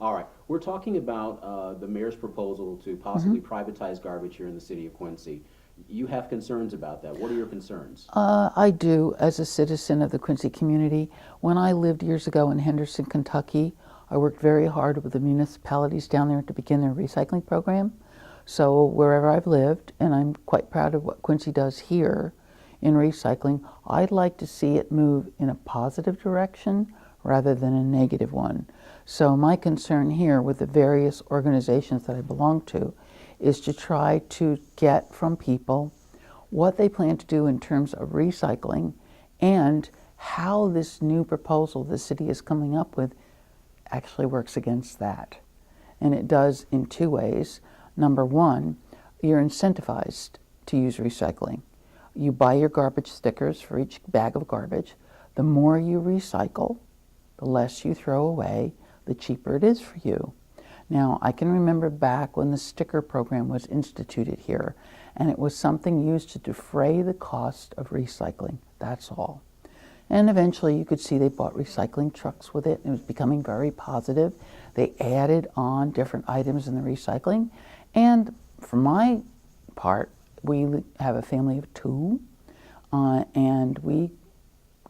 All right, we're talking about the mayor's proposal to possibly privatize garbage here in the city of Quincy. You have concerns about that. What are your concerns? I do, as a citizen of the Quincy community. When I lived years ago in Henderson, Kentucky, I worked very hard with the municipalities down there to begin their recycling program. So wherever I've lived, and I'm quite proud of what Quincy does here in recycling, I'd like to see it move in a positive direction rather than a negative one. So my concern here with the various organizations that I belong to is to try to get from people what they plan to do in terms of recycling and how this new proposal the city is coming up with actually works against that. And it does in two ways. Number one, you're incentivized to use recycling. You buy your garbage stickers for each bag of garbage. The more you recycle, the less you throw away, the cheaper it is for you. Now, I can remember back when the sticker program was instituted here, and it was something used to defray the cost of recycling. That's all. And eventually you could see they bought recycling trucks with it, and it was becoming very positive. They added on different items in the recycling. And for my part, we have a family of two, and we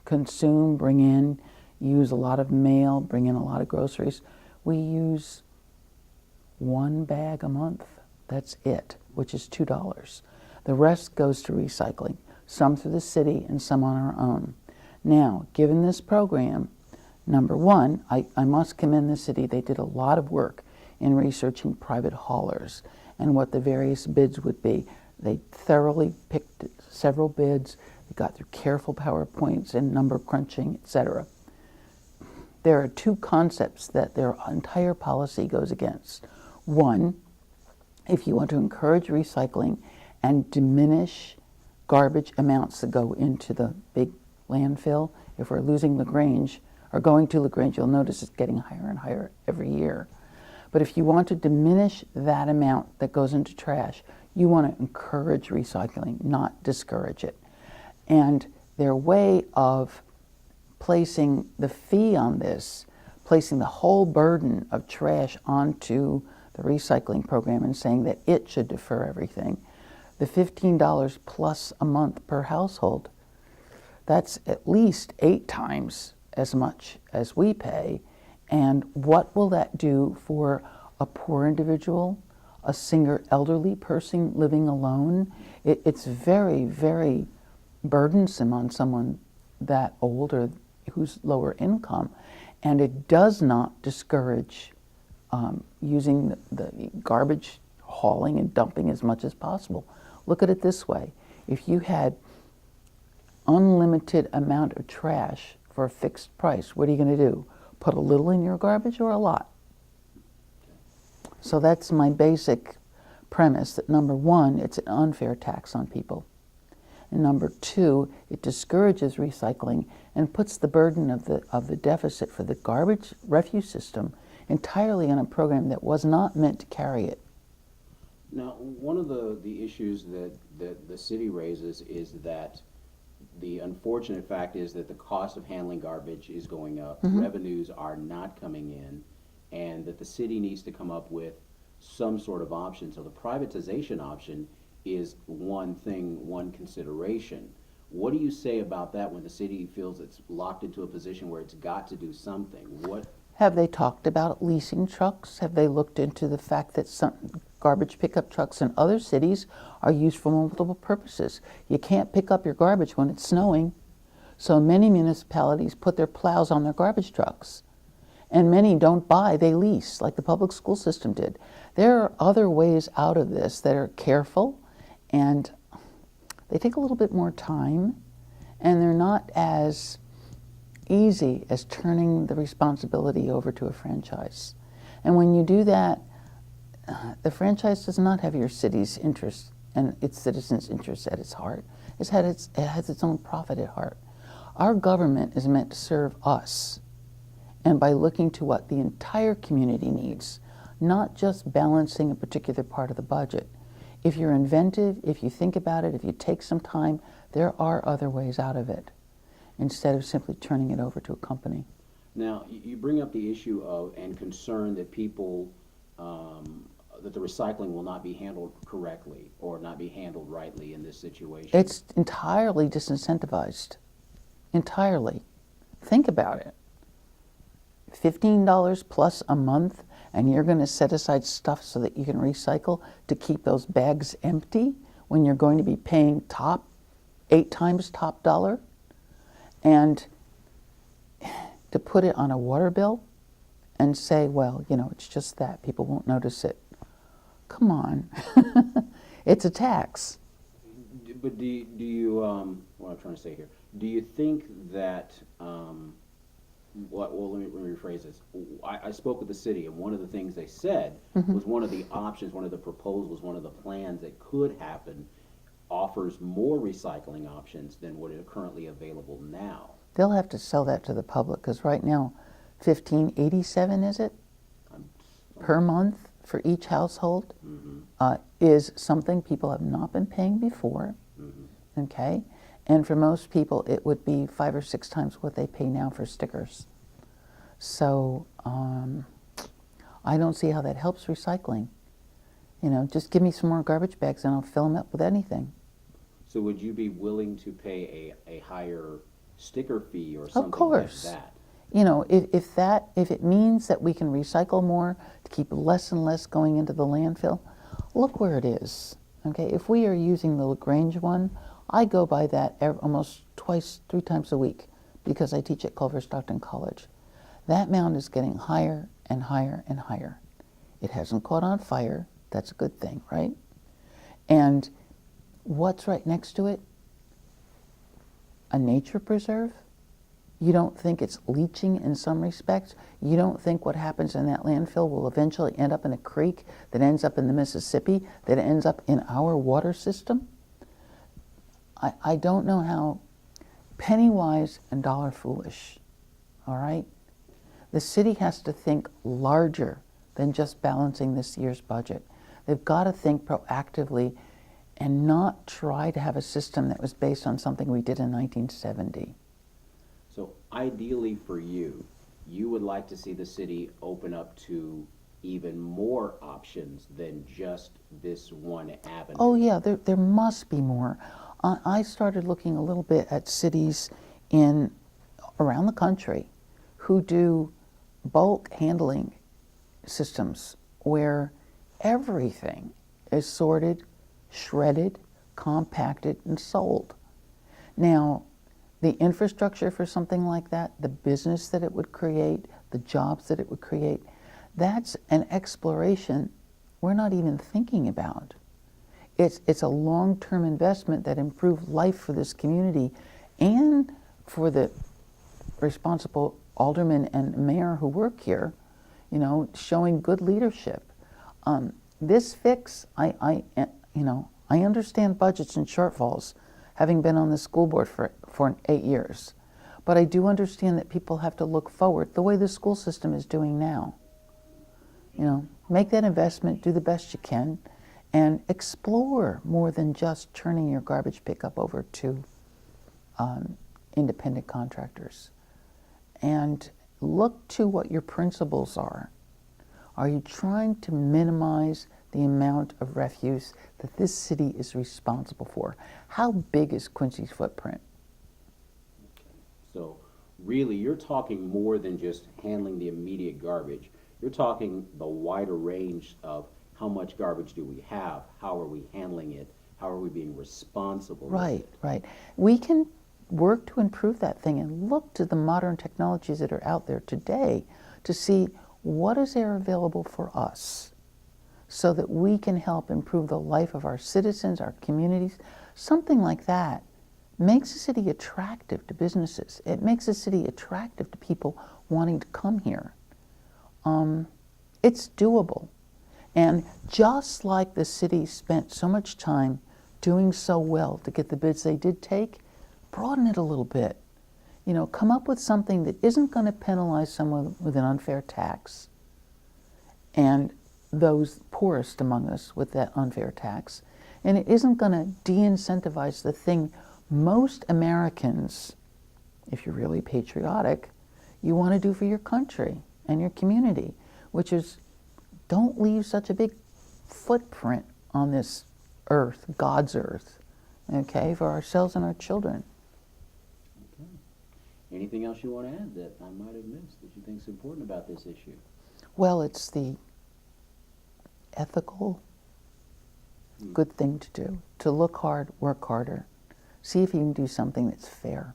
consume, bring in, use a lot of mail, bring in a lot of groceries. We use one bag a month. That's it, which is $2. The rest goes to recycling, some through the city and some on our own. Now, given this program, number one, I must commend the city. They did a lot of work in researching private haulers and what the various bids would be. They thoroughly picked several bids. They got through careful PowerPoints and number crunching, etc. There are two concepts that their entire policy goes against. One, if you want to encourage recycling and diminish garbage amounts that go into the big landfill, if we're losing LaGrange, or going to LaGrange, you'll notice it's getting higher and higher every year. But if you want to diminish that amount that goes into trash, you want to encourage recycling, not discourage it. And their way of placing the fee on this, placing the whole burden of trash onto the recycling program and saying that it should defer everything, the $15 plus a month per household, that's at least 8 times as much as we pay. And what will that do for a poor individual, a single elderly person living alone? It's very, very burdensome on someone that old or who's lower income. And it does not discourage using the garbage hauling and dumping as much as possible. Look at it this way. If you had unlimited amount of trash for a fixed price, what are you going to do? Put a little in your garbage or a lot? So that's my basic premise, that number one, it's an unfair tax on people. And number two, it discourages recycling and puts the burden of the deficit for the garbage refuse system entirely on a program that was not meant to carry it. Now, one of the issues that the city raises is that the unfortunate fact is that the cost of handling garbage is going up, revenues are not coming in, and that the city needs to come up with some sort of option. So the privatization option is one thing, one consideration. What do you say about that when the city feels it's locked into a position where it's got to do something? What Have they talked about leasing trucks? Have they looked into the fact that some garbage pickup trucks in other cities are used for multiple purposes? You can't pick up your garbage when it's snowing, so many municipalities put their plows on their garbage trucks. And many don't buy, they lease, like the public school system did. There are other ways out of this that are careful, and they take a little bit more time, and they're not as easy as turning the responsibility over to a franchise. And when you do that, the franchise does not have your city's interests and its citizens' interests at its heart. It has its own profit at heart. Our government is meant to serve us, and by looking to what the entire community needs, not just balancing a particular part of the budget. If you're inventive, if you think about it, if you take some time, there are other ways out of it, instead of simply turning it over to a company. Now, you bring up the issue of, and concern that people, that the recycling will not be handled correctly or not be handled rightly in this situation. It's entirely disincentivized. Entirely. Think about it. $15 plus a month, and you're going to set aside stuff so that you can recycle to keep those bags empty when you're going to be paying 8 times top dollar? And to put it on a water bill and say, well, you know, it's just that, people won't notice it. Come on. It's a tax. But do you what I'm trying to say here, do you think that, well, let me rephrase this. I spoke with the city, and one of the things they said was one of the options, one of the proposals, one of the plans that could happen offers more recycling options than what are currently available now. They'll have to sell that to the public, because right now, $15.87, is it, per month for each household, is something people have not been paying before, okay? And for most people, it would be 5 or 6 times what they pay now for stickers. So I don't see how that helps recycling. You know, just give me some more garbage bags and I'll fill them up with anything. So would you be willing to pay a higher sticker fee or something Of course. like that? You know, if it means that we can recycle more to keep less and less going into the landfill, look where it is. Okay, if we are using the LaGrange one, I go by that almost 2-3 times a week because I teach at Culver Stockton College. That mound is getting higher and higher and higher. It hasn't caught on fire. That's a good thing, right? And what's right next to it? A nature preserve? You don't think it's leaching in some respects? You don't think what happens in that landfill will eventually end up in a creek that ends up in the Mississippi, that ends up in our water system? I don't know how, penny wise and dollar foolish, all right? The city has to think larger than just balancing this year's budget. They've got to think proactively and not try to have a system that was based on something we did in 1970. So ideally for you, you would like to see the city open up to even more options than just this one avenue. Oh yeah, there must be more. I started looking a little bit at cities around the country who do bulk handling systems where everything is sorted, shredded, compacted, and sold. Now, the infrastructure for something like that, the business that it would create, the jobs that it would create, that's an exploration we're not even thinking about. It's a long-term investment that improves life for this community and for the responsible aldermen and mayor who work here, you know, showing good leadership. This fix, I understand budgets and shortfalls, having been on the school board for 8 years. But I do understand that people have to look forward the way the school system is doing now. You know, make that investment, do the best you can, and explore more than just turning your garbage pickup over to independent contractors. And look to what your principles are. Are you trying to minimize the amount of refuse that this city is responsible for? How big is Quincy's footprint? So really, you're talking more than just handling the immediate garbage. You're talking the wider range of how much garbage do we have, how are we handling it, how are we being responsible with Right, it? right. We can work to improve that thing and look to the modern technologies that are out there today to see what is there available for us so that we can help improve the life of our citizens, our communities. Something like that makes a city attractive to businesses. It makes a city attractive to people wanting to come here. It's doable. And just like the city spent so much time doing so well to get the bids they did take, broaden it a little bit. You know, come up with something that isn't going to penalize someone with an unfair tax and those poorest among us with that unfair tax. And it isn't going to de-incentivize the thing most Americans, if you're really patriotic, you want to do for your country and your community, which is don't leave such a big footprint on this earth, God's earth, okay, for ourselves and our children. Okay. Anything else you want to add that I might have missed that you think is important about this issue? Well, it's the ethical, good thing to do, to look hard, work harder, see if you can do something that's fair.